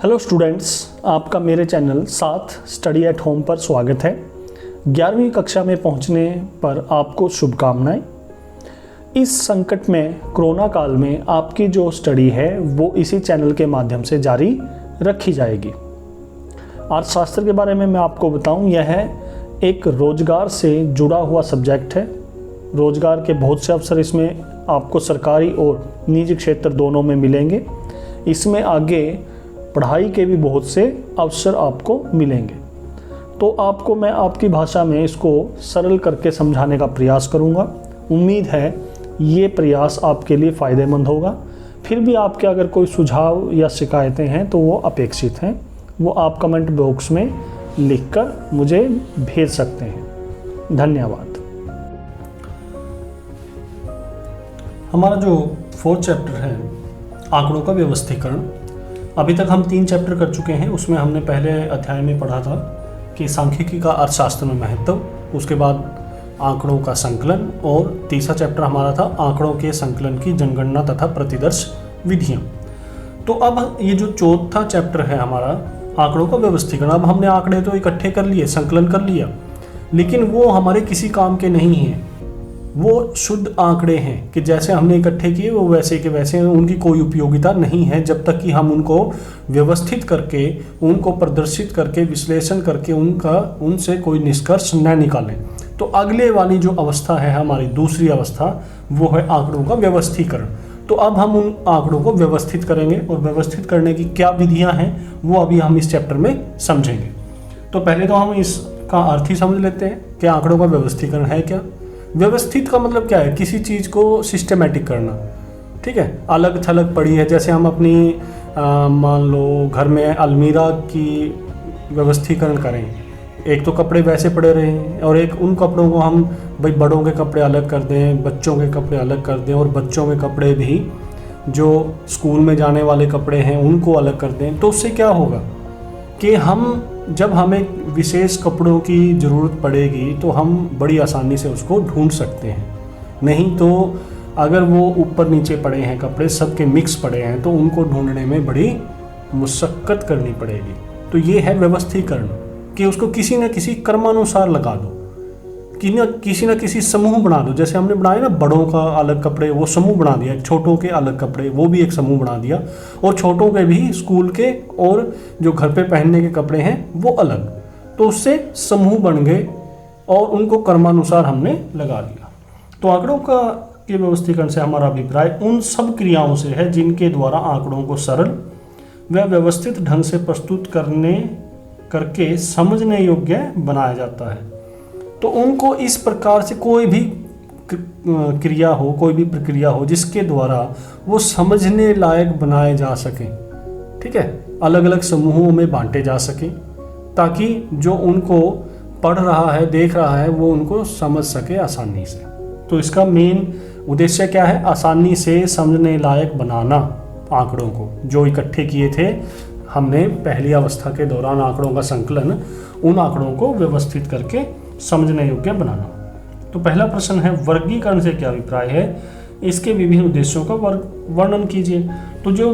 Hello students, आपका मेरे channel साथ स्टडी एट होम पर स्वागत है। 11वीं कक्षा में पहुंचने पर आपको शुभकामनाएं। इस संकट में कोरोना काल में आपकी जो स्टडी है वो इसी चैनल के माध्यम से जारी रखी जाएगी। अर्थशास्त्र के बारे में मैं आपको बताऊं, यह एक रोजगार से जुड़ा हुआ सब्जेक्ट है। रोजगार के बहुत से अवसर इसमें आपको सरकारी और निजी क्षेत्र दोनों में मिलेंगे। इसमें आगे पढ़ाई के भी बहुत से अवसर आपको मिलेंगे। तो आपको मैं आपकी भाषा में इसको सरल करके समझाने का प्रयास करूंगा। उम्मीद है ये प्रयास आपके लिए फ़ायदेमंद होगा। फिर भी आपके अगर कोई सुझाव या शिकायतें हैं तो वो अपेक्षित हैं, वो आप कमेंट बॉक्स में लिखकर मुझे भेज सकते हैं। धन्यवाद। हमारा जो 4th चैप्टर है आंकड़ों का व्यवस्थीकरण, अभी तक हम 3 चैप्टर कर चुके हैं। उसमें हमने पहले अध्याय में पढ़ा था कि सांख्यिकी का अर्थशास्त्र में महत्व, उसके बाद आंकड़ों का संकलन, और तीसरा चैप्टर हमारा था आंकड़ों के संकलन की जनगणना तथा प्रतिदर्श विधियां। तो अब ये जो 4था चैप्टर है हमारा आंकड़ों का व्यवस्थीकरण, अब हमने आंकड़े तो इकट्ठे कर लिए, संकलन कर लिया, लेकिन वो हमारे किसी काम के नहीं हैं। वो शुद्ध आंकड़े हैं कि जैसे हमने इकट्ठे किए वो वैसे के वैसे हैं, उनकी कोई उपयोगिता नहीं है जब तक कि हम उनको व्यवस्थित करके, उनको प्रदर्शित करके, विश्लेषण करके उनसे कोई निष्कर्ष न निकालें। तो अगले वाली जो अवस्था है हमारी दूसरी अवस्था, वो है आंकड़ों का व्यवस्थीकरण। तो अब हम उन आंकड़ों को व्यवस्थित करेंगे और व्यवस्थित करने की क्या विधियाँ हैं वो अभी हम इस चैप्टर में समझेंगे। तो पहले तो हम इसका अर्थ ही समझ लेते हैं कि आंकड़ों का व्यवस्थीकरण है क्या। व्यवस्थित का मतलब क्या है? किसी चीज़ को सिस्टमेटिक करना, ठीक है। अलग थलग पड़ी है, जैसे हम अपनी मान लो घर में अलमीरा की व्यवस्थीकरण करें। एक तो कपड़े वैसे पड़े रहे हैं और एक उन कपड़ों को हम भाई बड़ों के कपड़े अलग कर दें, बच्चों के कपड़े अलग कर दें, और बच्चों के कपड़े भी जो स्कूल में जाने वाले कपड़े हैं उनको अलग कर दें। तो उससे क्या होगा कि हम जब हमें विशेष कपड़ों की ज़रूरत पड़ेगी तो हम बड़ी आसानी से उसको ढूंढ सकते हैं। नहीं तो अगर वो ऊपर नीचे पड़े हैं, कपड़े सबके मिक्स पड़े हैं, तो उनको ढूंढने में बड़ी मुशक्क़त करनी पड़ेगी। तो ये है व्यवस्थीकरण कि उसको किसी न किसी क्रमानुसार लगा दो, कि किसी न किसी समूह बना दो। जैसे हमने बनाया ना, बड़ों का अलग कपड़े, वो समूह बना दिया, छोटों के अलग कपड़े, वो भी एक समूह बना दिया, और छोटों के भी स्कूल के और जो घर पे पहनने के कपड़े हैं वो अलग। तो उससे समूह बन गए और उनको क्रमानुसार हमने लगा दिया। तो आंकड़ों का के व्यवस्थीकरण से हमारा अभिप्राय उन सब क्रियाओं से है जिनके द्वारा आंकड़ों को सरल व व्यवस्थित ढंग से प्रस्तुत करके समझने योग्य बनाया जाता है। तो उनको इस प्रकार से कोई भी क्रिया हो, कोई भी प्रक्रिया हो जिसके द्वारा वो समझने लायक बनाए जा सकें, ठीक है, अलग अलग समूहों में बांटे जा सकें, ताकि जो उनको पढ़ रहा है, देख रहा है, वो उनको समझ सके आसानी से। तो इसका मेन उद्देश्य क्या है? आसानी से समझने लायक बनाना आंकड़ों को। जो इकट्ठे किए थे हमने पहली अवस्था के दौरान आंकड़ों का संकलन, उन आंकड़ों को व्यवस्थित करके समझने योग्य बनाना। तो पहला प्रश्न है, वर्गीकरण से क्या अभिप्राय है? इसके विभिन्न उद्देश्यों का वर्णन कीजिए। तो जो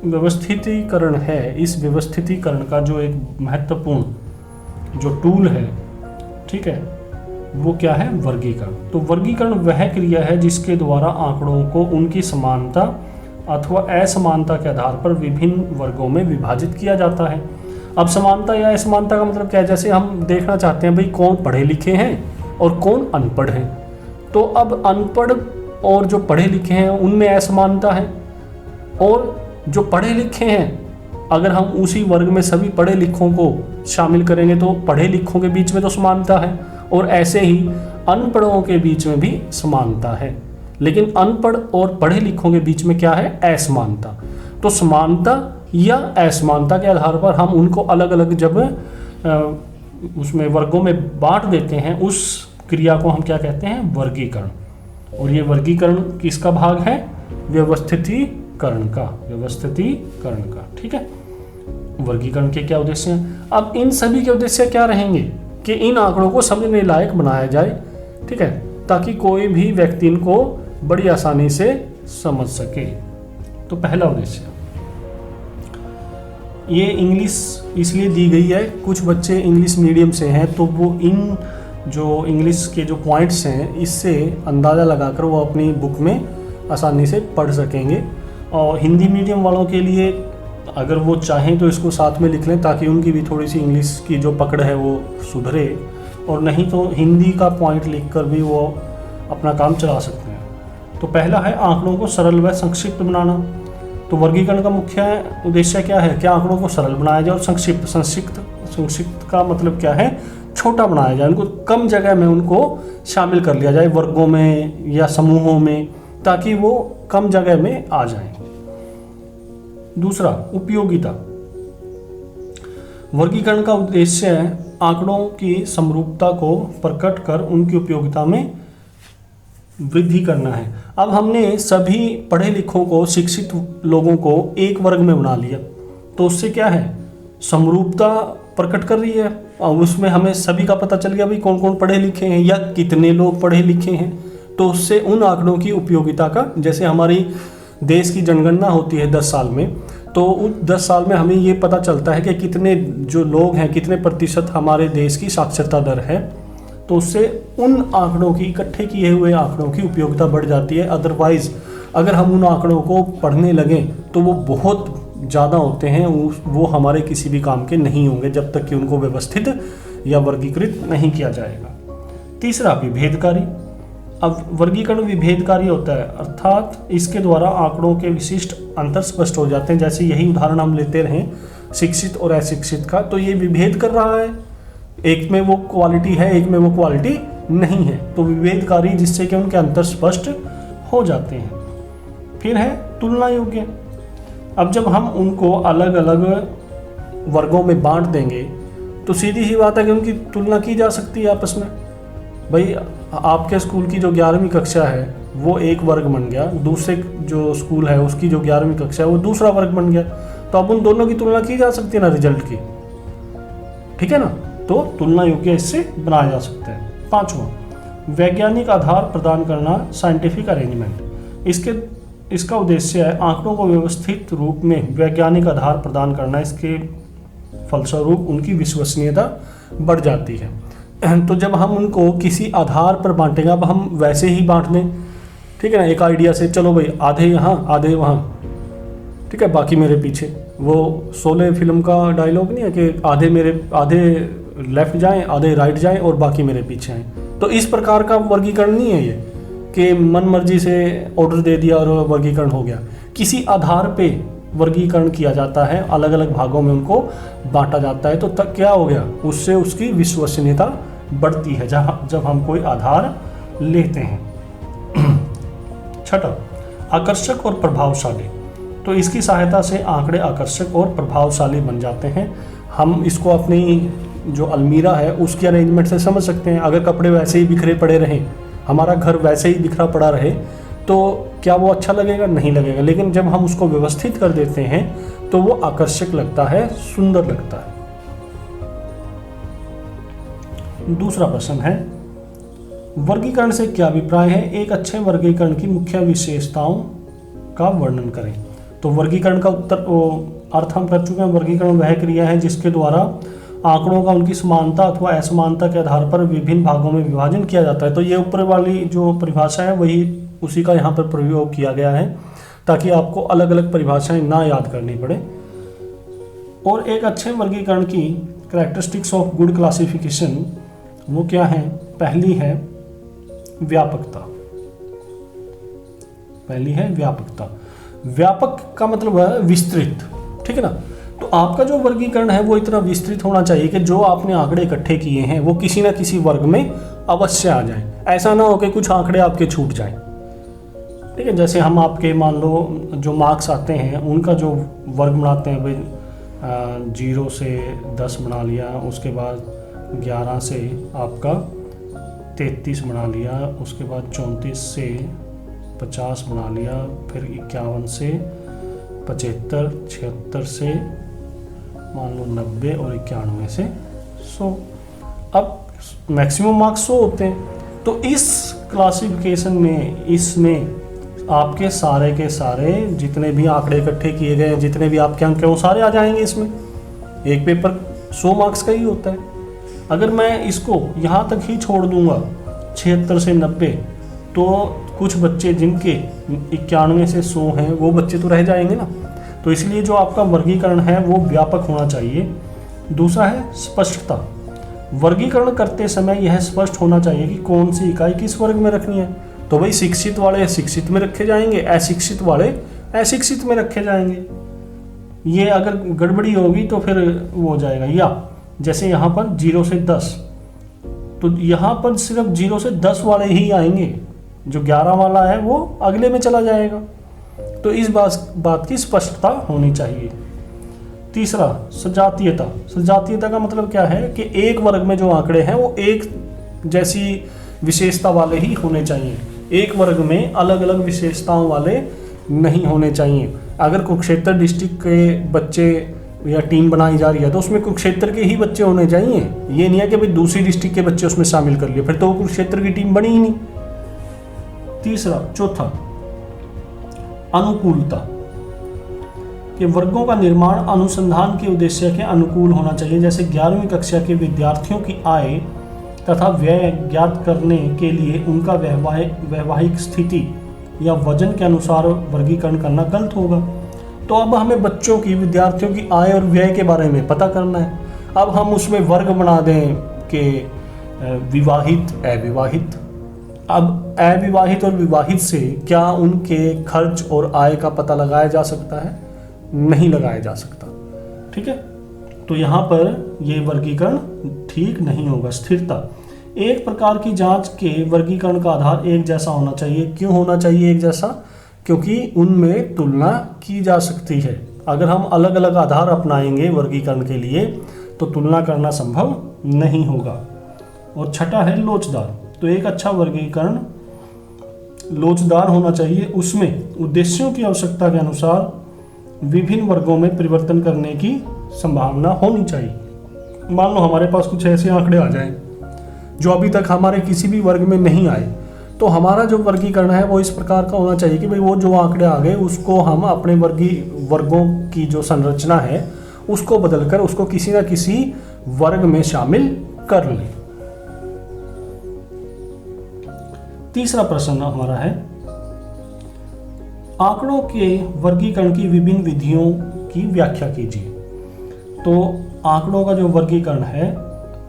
व्यवस्थितीकरण है, इस व्यवस्थितीकरण का जो एक महत्वपूर्ण जो टूल है, ठीक है, वो क्या है? वर्गीकरण। तो वर्गीकरण वह क्रिया है जिसके द्वारा आंकड़ों को उनकी समानता अथवा असमानता के आधार पर विभिन्न वर्गों में विभाजित किया जाता है। अब समानता या असमानता का मतलब क्या है? जैसे हम देखना चाहते हैं भाई कौन पढ़े लिखे हैं और कौन अनपढ़ हैं। तो अब अनपढ़ और जो पढ़े लिखे हैं उनमें असमानता है, और जो पढ़े लिखे हैं अगर हम उसी वर्ग में सभी पढ़े लिखों को शामिल करेंगे तो पढ़े लिखों के बीच में तो समानता है, और ऐसे ही अनपढ़ों के बीच में भी समानता है। लेकिन अनपढ़ और पढ़े लिखों के बीच में क्या है? असमानता। तो समानता या असमानता के आधार पर हम उनको अलग अलग जब उसमें वर्गों में बांट देते हैं, उस क्रिया को हम क्या कहते हैं? वर्गीकरण। और ये वर्गीकरण किसका भाग है? व्यवस्थितीकरण का, ठीक है। वर्गीकरण के क्या उद्देश्य हैं? अब इन सभी के उद्देश्य क्या रहेंगे कि इन आंकड़ों को समझने लायक बनाया जाए, ठीक है, ताकि कोई भी व्यक्ति इनको बड़ी आसानी से समझ सके। तो पहला उद्देश्य ये इंग्लिश इसलिए दी गई है, कुछ बच्चे इंग्लिश मीडियम से हैं तो वो इन जो इंग्लिश के जो पॉइंट्स हैं इससे अंदाज़ा लगाकर वो अपनी बुक में आसानी से पढ़ सकेंगे। और हिंदी मीडियम वालों के लिए अगर वो चाहें तो इसको साथ में लिख लें ताकि उनकी भी थोड़ी सी इंग्लिश की जो पकड़ है वो सुधरे, और नहीं तो हिंदी का पॉइंट लिखकर भी वो अपना काम चला सकते हैं। तो पहला है आंकड़ों को सरल व संक्षिप्त बनाना। तो वर्गीकरण का मुख्य उद्देश्य क्या है कि आंकड़ों को सरल बनाया जाए और संक्षिप्त का मतलब क्या है, छोटा बनाया जाए, उनको कम जगह में उनको शामिल कर लिया जाए वर्गों में या समूहों में, ताकि वो कम जगह में आ जाएं। दूसरा, उपयोगिता। वर्गीकरण का उद्देश्य है आंकड़ों की समरूपता को प्रकट कर उनकी उपयोगिता में वृद्धि करना है। अब हमने सभी पढ़े लिखों को, शिक्षित लोगों को एक वर्ग में बना लिया, तो उससे क्या है, समरूपता प्रकट कर रही है और उसमें हमें सभी का पता चल गया भाई कौन कौन पढ़े लिखे हैं या कितने लोग पढ़े लिखे हैं। तो उससे उन आंकड़ों की उपयोगिता का, जैसे हमारी देश की जनगणना होती है 10 साल में, तो उस 10 साल में हमें ये पता चलता है कि कितने जो लोग हैं, कितने प्रतिशत हमारे देश की साक्षरता दर है। तो उससे उन आंकड़ों की, इकट्ठे किए हुए आंकड़ों की उपयोगिता बढ़ जाती है। अदरवाइज़ अगर हम उन आंकड़ों को पढ़ने लगें तो वो बहुत ज़्यादा होते हैं, वो हमारे किसी भी काम के नहीं होंगे जब तक कि उनको व्यवस्थित या वर्गीकृत नहीं किया जाएगा। तीसरा, विभेदकारी। अब वर्गीकरण विभेदकारी होता है, अर्थात इसके द्वारा आंकड़ों के विशिष्ट अंतर स्पष्ट हो जाते हैं। जैसे यही उदाहरण हम लेते रहें शिक्षित और अशिक्षित का, तो ये विभेद कर रहा है, एक में वो क्वालिटी है, एक में वो क्वालिटी नहीं है। तो विभेदकारी, जिससे कि उनके अंतर स्पष्ट हो जाते हैं। फिर है तुलना योग्य। अब जब हम उनको अलग अलग वर्गों में बांट देंगे तो सीधी सी बात है कि उनकी तुलना की जा सकती है आपस में। भाई आपके स्कूल की जो 11वीं कक्षा है वो एक वर्ग बन गया, दूसरे जो स्कूल है उसकी जो 11वीं कक्षा है वो दूसरा वर्ग बन गया, तो अब उन दोनों की तुलना की जा सकती है ना रिजल्ट की, ठीक है ना। तो तुलना योग्य इससे बनाया जा सकता है। पांचवा, वैज्ञानिक आधार प्रदान करना, साइंटिफिक अरेंजमेंट। इसका उद्देश्य है आंकड़ों को व्यवस्थित रूप में वैज्ञानिक आधार प्रदान करना। इसके फलस्वरूप उनकी विश्वसनीयता बढ़ जाती है। तो जब हम उनको किसी आधार पर बांटेंगे, अब हम वैसे ही बांट दें, ठीक है ना, एक आइडिया से, चलो भाई आधे यहाँ आधे वहाँ, ठीक है, बाकी मेरे पीछे। वो शोले फिल्म का डायलॉग नहीं है कि आधे लेफ्ट जाएं, आधे राइट जाएं और बाकी मेरे पीछे आएँ। तो इस प्रकार का वर्गीकरण नहीं है ये कि मन मर्जी से ऑर्डर दे दिया और वर्गीकरण हो गया। किसी आधार पे वर्गीकरण किया जाता है, अलग अलग भागों में उनको बांटा जाता है। तो तब क्या हो गया, उससे उसकी विश्वसनीयता बढ़ती है जब हम कोई आधार लेते हैं। छठा, आकर्षक और प्रभावशाली। तो इसकी सहायता से आंकड़े आकर्षक और प्रभावशाली बन जाते हैं। हम इसको अपनी जो अलमीरा है उसकी अरेंजमेंट से समझ सकते हैं। अगर कपड़े वैसे ही बिखरे पड़े रहें, हमारा घर वैसे ही बिखरा पड़ा रहे, तो क्या वो अच्छा लगेगा? नहीं लगेगा। लेकिन जब हम उसको व्यवस्थित कर देते हैं तो वो आकर्षक लगता है, सुंदर लगता है। दूसरा प्रश्न है, वर्गीकरण से क्या अभिप्राय है? एक अच्छे वर्गीकरण की मुख्य विशेषताओं का वर्णन करें। तो वर्गीकरण का अर्थ हम कर चुके हैं। वर्गीकरण वह क्रिया है जिसके द्वारा आंकड़ों का उनकी समानता अथवा असमानता के आधार पर विभिन्न भागों में विभाजन किया जाता है। तो ये ऊपर वाली जो परिभाषा है वही उसी का यहाँ पर प्रयोग किया गया है, ताकि आपको अलग अलग परिभाषाएं ना याद करनी पड़े। और एक अच्छे वर्गीकरण की कैरेक्टरिस्टिक्स ऑफ गुड क्लासिफिकेशन वो क्या है? पहली है व्यापकता। व्यापक का मतलब है विस्तृत, ठीक है ना। तो आपका जो वर्गीकरण है वो इतना विस्तृत होना चाहिए कि जो आपने आंकड़े इकट्ठे किए हैं वो किसी ना किसी वर्ग में अवश्य आ जाएं। ऐसा ना हो कि कुछ आंकड़े आपके छूट जाएं, ठीक है। जैसे हम आपके मान लो जो मार्क्स आते हैं उनका जो वर्ग बनाते हैं, भाई 0 से 10 बना लिया, उसके बाद 11 से आपका 33 बना लिया, उसके बाद 34 से 50 बना लिया, फिर 51 से 75, 76 से मान लो 90 और 91 से 100। अब मैक्सिमम मार्क्स 100 होते हैं। तो इस क्लासिफिकेशन में इसमें आपके सारे के सारे जितने भी आंकड़े इकट्ठे किए गए हैं, जितने भी आपके अंक हैं, वो सारे आ जाएंगे इसमें। एक पेपर 100 मार्क्स का ही होता है। अगर मैं इसको यहाँ तक ही छोड़ दूंगा 76 से 90, तो कुछ बच्चे जिनके 91 से 100 हैं वो बच्चे तो रह जाएंगे ना। तो इसलिए जो आपका वर्गीकरण है वो व्यापक होना चाहिए। दूसरा है स्पष्टता। वर्गीकरण करते समय यह स्पष्ट होना चाहिए कि कौन सी इकाई किस वर्ग में रखनी है। तो भाई शिक्षित वाले शिक्षित में रखे जाएंगे, अशिक्षित वाले अशिक्षित में रखे जाएंगे। ये अगर गड़बड़ी होगी तो फिर वो हो जाएगा। या जैसे यहाँ पर 0 से 10, तो यहाँ पर सिर्फ 0 से 10 वाले ही आएंगे, जो 11 वाला है वो अगले में चला जाएगा। तो इस बात की स्पष्टता होनी चाहिए। तीसरा सजातीयता। सजातीयता का मतलब क्या है कि एक वर्ग में जो आंकड़े हैं वो एक जैसी विशेषता वाले ही होने चाहिए। एक वर्ग में अलग अलग विशेषताओं वाले नहीं होने चाहिए। अगर कुरुक्षेत्र डिस्ट्रिक्ट के बच्चे या टीम बनाई जा रही है तो उसमें कुरुक्षेत्र के ही बच्चे होने चाहिए। ये नहीं है कि भाई दूसरी डिस्ट्रिक्ट के बच्चे उसमें शामिल कर लिए, फिर तो वो कुरुक्षेत्र की टीम बनी ही नहीं। चौथा अनुकूलता, कि वर्गों का निर्माण अनुसंधान के उद्देश्य के अनुकूल होना चाहिए। जैसे 11वीं कक्षा के विद्यार्थियों की आय तथा व्यय ज्ञात करने के लिए उनका वैवाहिक स्थिति या वजन के अनुसार वर्गीकरण करना गलत होगा। तो अब हमें बच्चों की, विद्यार्थियों की आय और व्यय के बारे में पता करना है। अब हम उसमें वर्ग बना दें कि विवाहित, अविवाहित। अब अविवाहित और विवाहित से क्या उनके खर्च और आय का पता लगाया जा सकता है? नहीं लगाया जा सकता। ठीक है, तो यहाँ पर ये वर्गीकरण ठीक नहीं होगा। स्थिरता, एक प्रकार की जांच के वर्गीकरण का आधार एक जैसा होना चाहिए। क्यों होना चाहिए एक जैसा? क्योंकि उनमें तुलना की जा सकती है। अगर हम अलग अलग आधार अपनाएंगे वर्गीकरण के लिए तो तुलना करना संभव नहीं होगा। और छठा है लोचदार। तो एक अच्छा वर्गीकरण लोचदार होना चाहिए। उसमें उद्देश्यों की आवश्यकता के अनुसार विभिन्न वर्गों में परिवर्तन करने की संभावना होनी चाहिए। मान लो हमारे पास कुछ ऐसे आंकड़े आ जाएं जो अभी तक हमारे किसी भी वर्ग में नहीं आए, तो हमारा जो वर्गीकरण है वो इस प्रकार का होना चाहिए कि भाई वो जो आंकड़े आ गए उसको हम अपने वर्गों की जो संरचना है उसको बदलकर उसको किसी न किसी वर्ग में शामिल कर लें। तीसरा प्रश्न हमारा है, आंकड़ों के वर्गीकरण की विभिन्न विधियों की व्याख्या कीजिए। तो आंकड़ों का जो वर्गीकरण है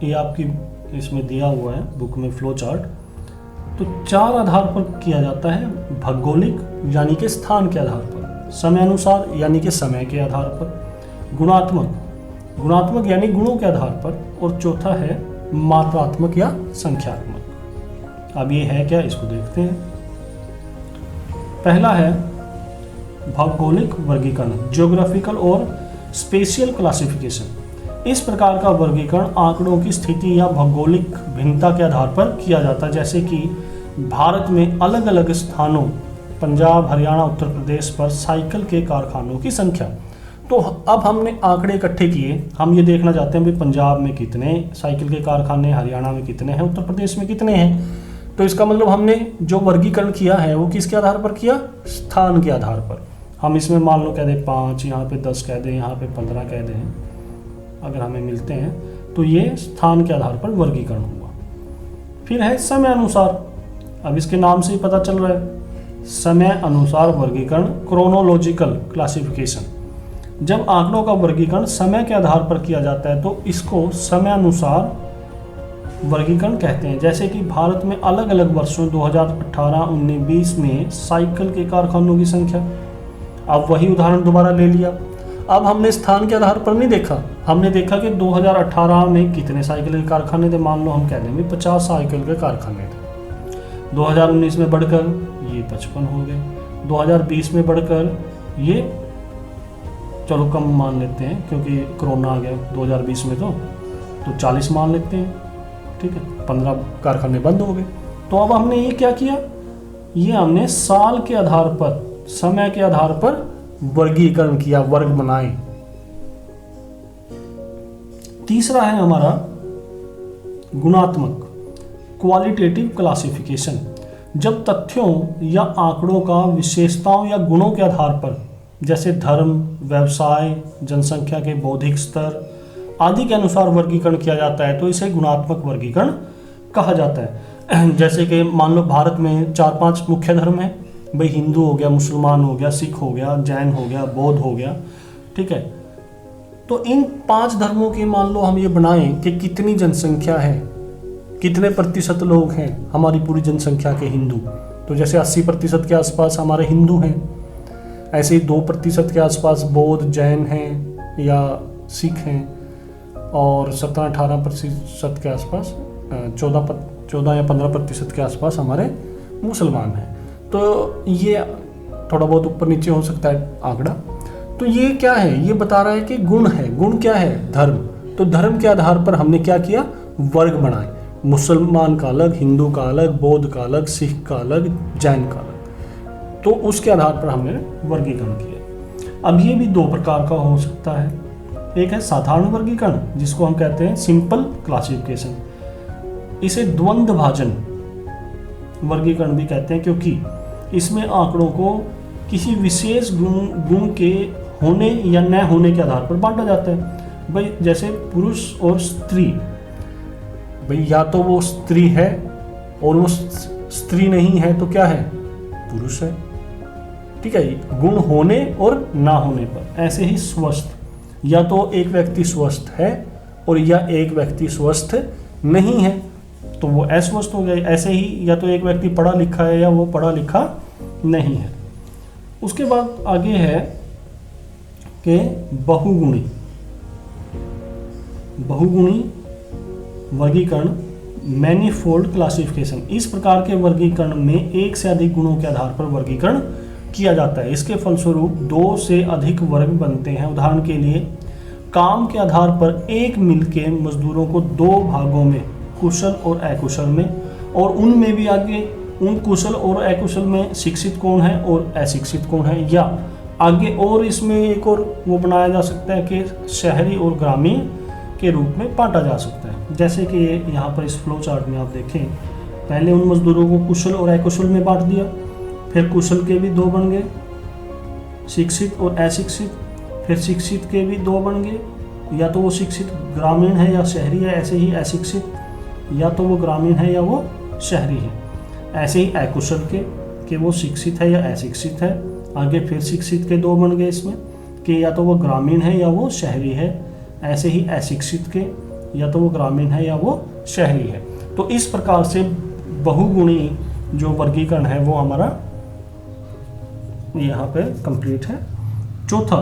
ये आपकी इसमें दिया हुआ है बुक में फ्लो चार्ट। तो 4 आधार पर किया जाता है। भौगोलिक यानी कि स्थान के आधार पर, समय अनुसार यानी कि समय के आधार पर, गुणात्मक यानी गुणों के आधार पर, और चौथा है मात्रात्मक या संख्यात्मक। अब ये है क्या, इसको देखते हैं। पहला है भौगोलिक वर्गीकरण, ज्योग्राफिकल और स्पेशियल क्लासिफिकेशन। इस प्रकार का वर्गीकरण आंकड़ों की स्थिति या भौगोलिक भिन्नता के आधार पर किया जाता है। जैसे कि भारत में अलग अलग स्थानों, पंजाब, हरियाणा, उत्तर प्रदेश पर साइकिल के कारखानों की संख्या। तो अब हमने आंकड़े इकट्ठे किए, हम ये देखना चाहते हैं भी पंजाब में कितने साइकिल के कारखाने, हरियाणा में कितने हैं, उत्तर प्रदेश में कितने हैं। तो इसका मतलब हमने जो वर्गीकरण किया है वो किसके आधार पर किया? स्थान के आधार पर। हम इसमें मान लो कह दें 5, यहाँ पे 10 कह दें, यहाँ पे 15 कह दें, अगर हमें मिलते हैं तो ये स्थान के आधार पर वर्गीकरण हुआ। फिर है समय अनुसार। अब इसके नाम से ही पता चल रहा है, समय अनुसार वर्गीकरण, क्रोनोलॉजिकल क्लासिफिकेशन। जब आंकड़ों का वर्गीकरण समय के आधार पर किया जाता है तो इसको समय अनुसार वर्गीकरण कहते हैं। जैसे कि भारत में अलग अलग वर्षों 2018, 19, 20 में साइकिल के कारखानों की संख्या। अब वही उदाहरण दोबारा ले लिया। अब हमने स्थान के आधार पर नहीं देखा, हमने देखा कि 2018 में कितने साइकिल के कारखाने थे। मान लो हम कह देंगे 50 साइकिल के कारखाने थे। 2019 में बढ़कर ये 55 हो गए, 2020 में बढ़कर ये चलो कम मान लेते हैं क्योंकि कोरोना आ गया 2020 में, तो 40 मान लेते हैं। ठीक है, 15 कारखाने बंद हो गए। तो अब हमने ये क्या किया, ये हमने साल के आधार पर, समय के आधार पर वर्गीकरण किया, वर्ग बनाए। तीसरा है हमारा गुणात्मक, क्वालिटेटिव क्लासिफिकेशन। जब तथ्यों या आंकड़ों का विशेषताओं या गुणों के आधार पर, जैसे धर्म, व्यवसाय, जनसंख्या के बौद्धिक स्तर आदि के अनुसार वर्गीकरण किया जाता है तो इसे गुणात्मक वर्गीकरण कहा जाता है। जैसे कि मान लो भारत में 4-5 मुख्य धर्म है, भाई हिंदू हो गया, मुसलमान हो गया, सिख हो गया, जैन हो गया, बौद्ध हो गया, ठीक है। तो इन 5 धर्मों के मान लो हम ये बनाएं कि कितनी जनसंख्या है, कितने प्रतिशत लोग हैं हमारी पूरी जनसंख्या के हिंदू, तो जैसे 80% के आसपास हमारे हिंदू हैं, ऐसे ही 2% के आसपास बौद्ध, जैन हैं या सिख हैं, और 17-18% के आसपास 14 या 15% के आसपास हमारे मुसलमान हैं। तो ये थोड़ा बहुत ऊपर नीचे हो सकता है आंकड़ा। तो ये क्या है, ये बता रहा है कि गुण है। गुण क्या है? धर्म। तो धर्म के आधार पर हमने क्या किया, वर्ग बनाए, मुसलमान का अलग, हिंदू का अलग, बौद्ध का अलग, सिख का अलग, जैन का अलग। तो उसके आधार पर हमने वर्गीकरण किया। अब ये भी 2 प्रकार का हो सकता है। एक है साधारण वर्गीकरण, जिसको हम कहते हैं सिंपल क्लासिफिकेशन। इसे द्वंद्व भाजन वर्गीकरण भी कहते हैं, क्योंकि इसमें आंकड़ों को किसी विशेष गुण के होने या न होने के आधार पर बांटा जाता है। भाई जैसे पुरुष और स्त्री, भाई या तो वो स्त्री है और वो स्त्री नहीं है तो क्या है, पुरुष है, ठीक है, गुण होने और ना होने पर। ऐसे ही स्वस्थ, या तो एक व्यक्ति स्वस्थ है और या एक व्यक्ति स्वस्थ नहीं है तो वो अस्वस्थ हो गए। ऐसे ही या तो एक व्यक्ति पढ़ा लिखा है या वो पढ़ा लिखा नहीं है। उसके बाद आगे है कि बहुगुणी वर्गीकरण, मैनीफोल्ड क्लासिफिकेशन। इस प्रकार के वर्गीकरण में एक से अधिक गुणों के आधार पर वर्गीकरण किया जाता है। इसके फलस्वरूप 2 से अधिक वर्ग बनते हैं। उदाहरण के लिए, काम के आधार पर एक मिल के मजदूरों को 2 भागों में, कुशल और अकुशल में, और उनमें भी आगे उन कुशल और अकुशल में शिक्षित कौन है और अशिक्षित कौन है, या आगे और इसमें एक और वो बनाया जा सकता है कि शहरी और ग्रामीण के रूप में बांटा जा सकता है। जैसे कि यहाँ पर इस फ्लो चार्ट में आप देखें, पहले उन मजदूरों को कुशल और अकुशल में बांट दिया, फिर कुशल के भी 2 बन गए, शिक्षित और अशिक्षित, फिर शिक्षित के भी 2 बन गए, या तो वो शिक्षित ग्रामीण है या शहरी है, ऐसे ही अशिक्षित या तो वो ग्रामीण है या वो शहरी है। ऐसे ही अकुशल के वो शिक्षित है या अशिक्षित है, आगे फिर शिक्षित के 2 बन गए इसमें कि या तो वो ग्रामीण है या वो शहरी है, ऐसे ही अशिक्षित के या तो वो ग्रामीण है या वो शहरी है। तो इस प्रकार से बहुगुणी जो वर्गीकरण है वो हमारा यहाँ पे कंप्लीट है। चौथा,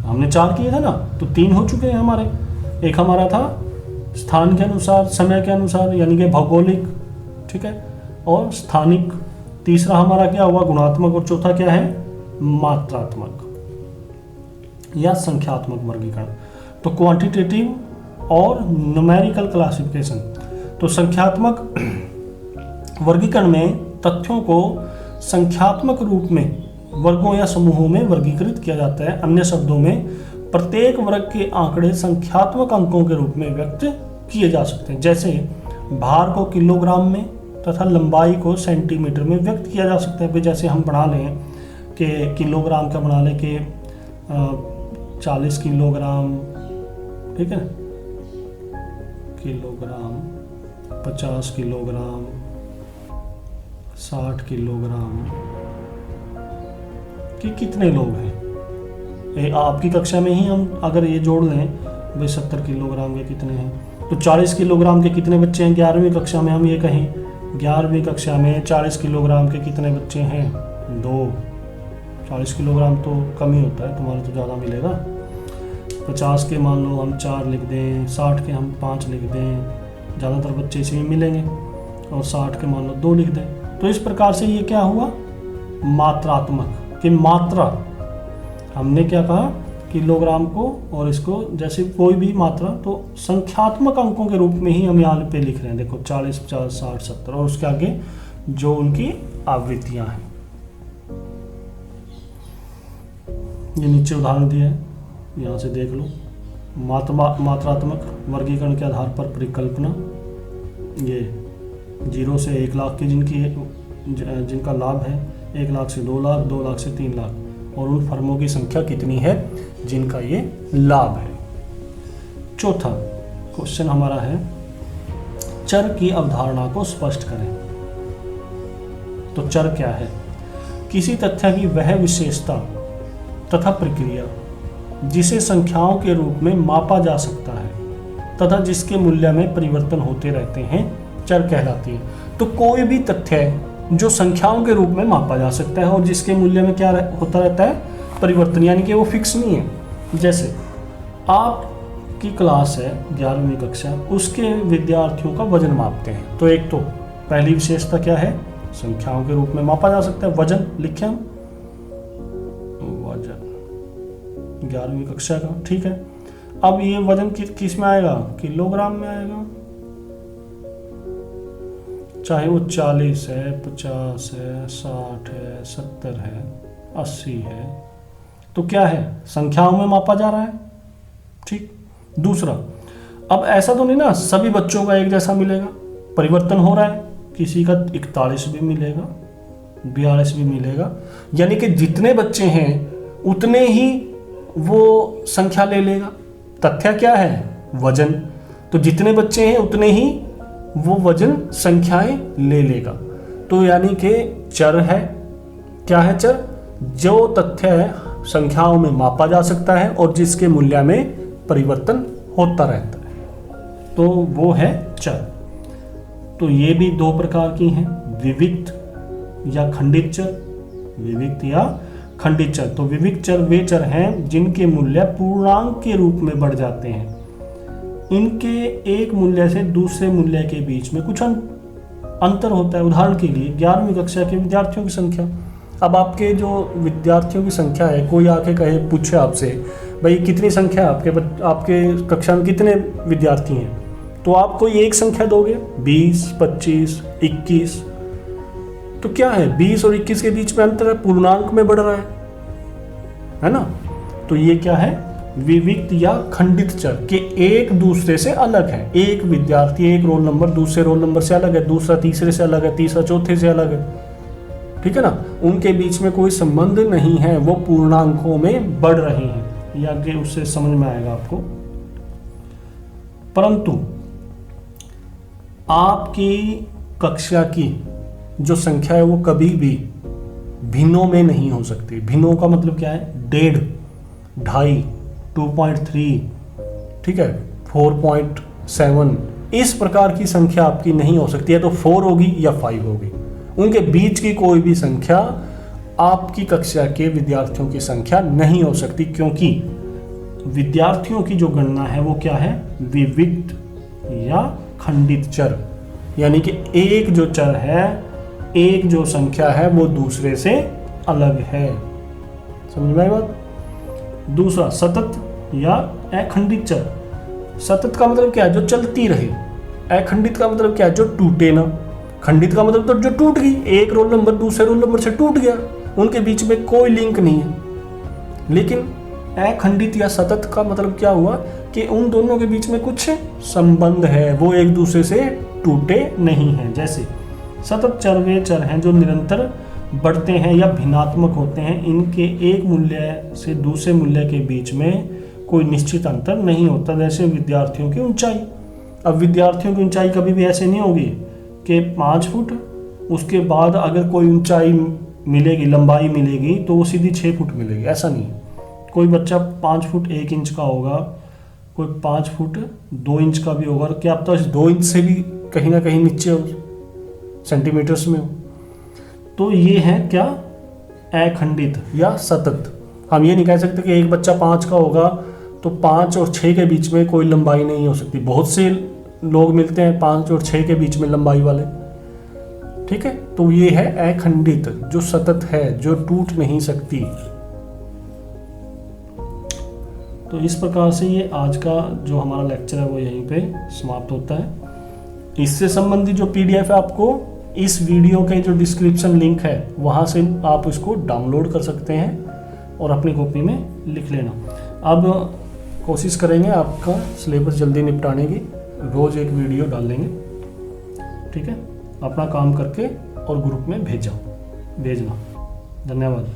हमने 4 किए थे ना, तो 3 हो चुके हैं हमारे। एक हमारा था स्थान के अनुसार, समय के अनुसार, यानी कि भौगोलिक, ठीक है, और स्थानिक। तीसरा हमारा क्या हुआ, गुणात्मक, और चौथा क्या है, मात्रात्मक या संख्यात्मक वर्गीकरण। तो क्वांटिटेटिव और न्यूमेरिकल क्लासिफिकेशन। तो संख्यात्मक वर्गीकरण में तथ्यों को संख्यात्मक रूप में वर्गों या समूहों में वर्गीकृत किया जाता है। अन्य शब्दों में, प्रत्येक वर्ग के आंकड़े संख्यात्मक अंकों के रूप में व्यक्त किए जा सकते हैं। जैसे भार को किलोग्राम में तथा लंबाई को सेंटीमीटर में व्यक्त किया जा सकता है। जैसे हम बना लें कि किलोग्राम का बना लें कि 40 किलोग्राम, ठीक है, किलोग्राम, 50 किलोग्राम, 60 किलोग्राम कि कितने लोग हैं। आपकी कक्षा में ही हम अगर ये जोड़ लें, भाई 70 किलोग्राम के कितने हैं, तो 40 किलोग्राम के कितने बच्चे हैं 11वीं कक्षा में, हम ये कहें 11वीं कक्षा में 40 किलोग्राम के कितने बच्चे हैं, 2। 40 किलोग्राम तो कम ही होता है, तुम्हारा तो ज़्यादा मिलेगा। 50 के मान लो हम 4 लिख दें, 60 के हम 5 लिख दें, ज़्यादातर बच्चे इसी में मिलेंगे, और 60 के मान लो 2 लिख दें। तो इस प्रकार से ये क्या हुआ, मात्रात्मक, कि मात्रा हमने क्या कहा, किलोग्राम को, और इसको जैसे कोई भी मात्रा, तो संख्यात्मक अंकों के रूप में ही हम यहाँ पे लिख रहे हैं। देखो 40, 50, 60, 70, और उसके आगे जो उनकी आवृत्तियां हैं। ये नीचे उदाहरण दिए हैं, यहाँ से देख लो। मात्रात्मक वर्गीकरण के आधार पर परिकल्पना, ये 0 से 1 लाख के जिनका लाभ है, 1 लाख से 2 लाख, 2 लाख से 3 लाख, और उन फर्मों की संख्या कितनी है जिनका ये लाभ है। चौथा क्वेश्चन हमारा है, चर की अवधारणा को स्पष्ट करें। तो चर क्या है? किसी तथ्य की वह विशेषता तथा प्रक्रिया जिसे संख्याओं के रूप में मापा जा सकता है तथा जिसके मूल्य में परिवर्तन होते रहते हैं, चर कहलाती है। तो कोई भी तथ्य है जो संख्याओं के रूप में मापा जा सकता है और जिसके मूल्य में क्या होता रहता है, परिवर्तन, यानी कि वो फिक्स नहीं है। जैसे आपकी क्लास है 11वीं कक्षा, उसके विद्यार्थियों का वजन मापते हैं। तो एक तो पहली विशेषता क्या है, संख्याओं के रूप में मापा जा सकता है, वजन लिखे हम, वजन 11वीं कक्षा का, ठीक है। अब ये वजन किस में आएगा, किलोग्राम में आएगा, चाहे वो 40 है, 50 है, 60 है, 70 है, 80 है, तो क्या है, संख्याओं में मापा जा रहा है, ठीक। दूसरा, अब ऐसा तो नहीं ना सभी बच्चों का एक जैसा मिलेगा, परिवर्तन हो रहा है, किसी का 41 भी मिलेगा, 42 भी मिलेगा, यानी कि जितने बच्चे हैं उतने ही वो संख्या ले लेगा। तथ्य क्या है, वजन, तो जितने बच्चे हैं उतने ही वो वजन संख्याएं ले लेगा। तो यानी कि चर है, क्या है चर, जो तथ्य है संख्याओं में मापा जा सकता है और जिसके मूल्य में परिवर्तन होता रहता है, तो वो है चर। तो ये भी दो प्रकार की हैं, विविक्त या खंडित चर, विविक्त या खंडित चर। तो विविक्त चर वे चर हैं जिनके मूल्य पूर्णांक के रूप में बढ़ जाते हैं। इनके एक मूल्य से दूसरे मूल्य के बीच में कुछ अंतर होता है। उदाहरण के लिए 11वीं कक्षा के विद्यार्थियों की संख्या, अब आपके जो विद्यार्थियों की संख्या है, कोई आके कहे पूछे आपसे भाई कितनी संख्या आपके कक्षा में कितने विद्यार्थी हैं, तो आप कोई एक संख्या दोगे, 20, 25, 21, तो क्या है 20 और 21 के बीच में अंतर है, पूर्णांक में बढ़ रहा है ना। तो ये क्या है, विविक्त या खंडित चर के एक दूसरे से अलग है। एक विद्यार्थी, एक रोल नंबर दूसरे रोल नंबर से अलग है, दूसरा तीसरे से अलग है, तीसरा चौथे से अलग है, ठीक है ना, उनके बीच में कोई संबंध नहीं है, वो पूर्णांकों में बढ़ रहे हैं। ये आगे उससे समझ में आएगा आपको। परंतु आपकी कक्षा की जो संख्या है वो कभी भी भिन्नों में नहीं हो सकती। भिन्नों का मतलब क्या है, 1.5, 2.5, 2.3, ठीक है, 4.7, इस प्रकार की संख्या आपकी नहीं हो सकती है। तो 4 होगी या 5 होगी, उनके बीच की कोई भी संख्या आपकी कक्षा के विद्यार्थियों की संख्या नहीं हो सकती, क्योंकि विद्यार्थियों की जो गणना है वो क्या है, विविक्त या खंडित चर, यानी कि एक जो चर है, एक जो संख्या है वो दूसरे से अलग है। समझ में आई बात। दूसरा, सतत या अखंडित चर। सतत का मतलब क्या है, जो चलती रहे। अखंडित का मतलब क्या है, जो टूटे ना। खंडित का मतलब तो जो टूट गई, एक रोल नंबर दूसरे रोल नंबर से टूट गया, उनके बीच में कोई लिंक नहीं है। लेकिन अखंडित या सतत का मतलब क्या हुआ कि उन दोनों के बीच में कुछ संबंध है, वो एक दूसरे से टूटे नहीं हैं। जैसे सतत चर वे चर हैं जो निरंतर बढ़ते हैं या भिन्नात्मक होते हैं, इनके एक मूल्य से दूसरे मूल्य के बीच में कोई निश्चित अंतर नहीं होता। जैसे विद्यार्थियों की ऊंचाई, अब विद्यार्थियों की ऊंचाई कभी भी ऐसे नहीं होगी कि 5 फुट, उसके बाद अगर कोई ऊंचाई मिलेगी, लंबाई मिलेगी, तो वो सीधी 6 फुट मिलेगी, ऐसा नहीं है। कोई बच्चा 5 फुट 1 इंच का होगा, कोई 5 फुट 2 इंच का भी होगा, और क्या पता 2 इंच से भी कहीं ना कहीं नीचे हो, सेंटीमीटर्स में हो। तो ये है क्या, अखंडित या सतत। हम ये नहीं कह सकते कि एक बच्चा 5 का होगा तो 5 और 6 के बीच में कोई लंबाई नहीं हो सकती। बहुत से लोग मिलते हैं 5 और 6 के बीच में लंबाई वाले, ठीक है। तो ये है अखंडित, जो सतत है, जो टूट नहीं सकती। तो इस प्रकार से ये आज का जो हमारा लेक्चर है वो यहीं पे समाप्त होता है। इससे संबंधित जो पीडीएफ है आपको इस वीडियो के जो डिस्क्रिप्शन लिंक है वहाँ से आप इसको डाउनलोड कर सकते हैं और अपनी कॉपी में लिख लेना। अब कोशिश करेंगे आपका सिलेबस जल्दी निपटाने की, रोज़ एक वीडियो डाल लेंगे, ठीक है। अपना काम करके और ग्रुप में भेजना। धन्यवाद।